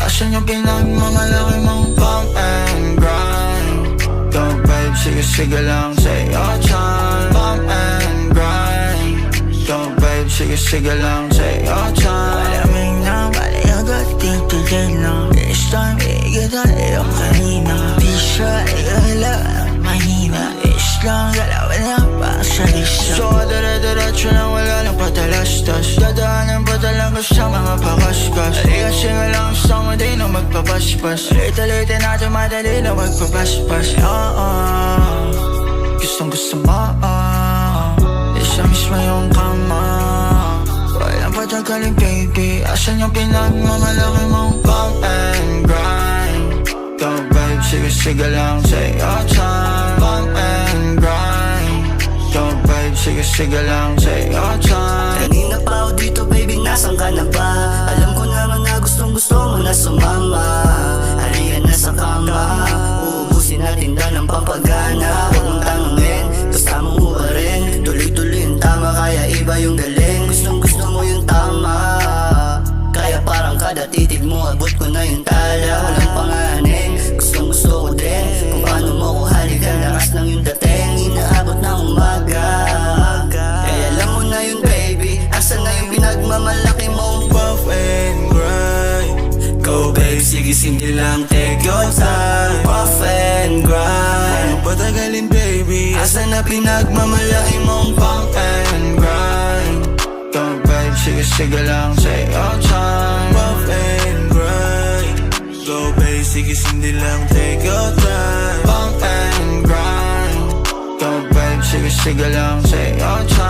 Asan yung pinagmamalaki mong bump and grind? Go babe, sige lang take your time. Bump and grind. Go babe, sige lang take your time. Malamig na, bali agad titigil na. This time, igit na yung kanina. Di siya igala, mahina. Lang galawin na pa sa lisa. So dire-diretso na wala nang patalastas. Dadaanan pa talaga sa mga pakaskas. Aligasin nga lang gusto mo di na magpapaspas. Ulit-ulitin natin madali na magpapaspas. Gustong gusto mo isa mismo yung kama. Walang patagalin baby. Asan yung pinagmamalaki mong bump and grind? Go babe, sige lang take your time. Bump and grind. Go babe, sige lang take your time. Kanina pa ako dito baby, nasan ka na ba? Alam ko naman na gustong gusto mo na sumama. Halika na sa kama, uubusin natin na ng pampagana. Huwag mong tanongin, basta mo pa rin. Tuloy-tuloy yung tama, kaya iba yung galing. Gustong gusto mo yung tama, kaya parang kada titig mo abot ko na yung tala. Walang panganin, gustong gusto ko din. Kung paano mo ko halikan, lakas lang yung dating. Inaabot ng umaga, kaya alam mo na yun baby. Asan na yung pinagmamalaki mong Bump and grind. go babe, sige simple lang take your time. Puff and grind. Walang patagalin baby. Asan na pinagmamalaki mong Bump and grind. Go babe, sige lang take your time. puff and grind? Go babe, hindi lang take your time. Bump and grind. Go babe, sige lang take your time.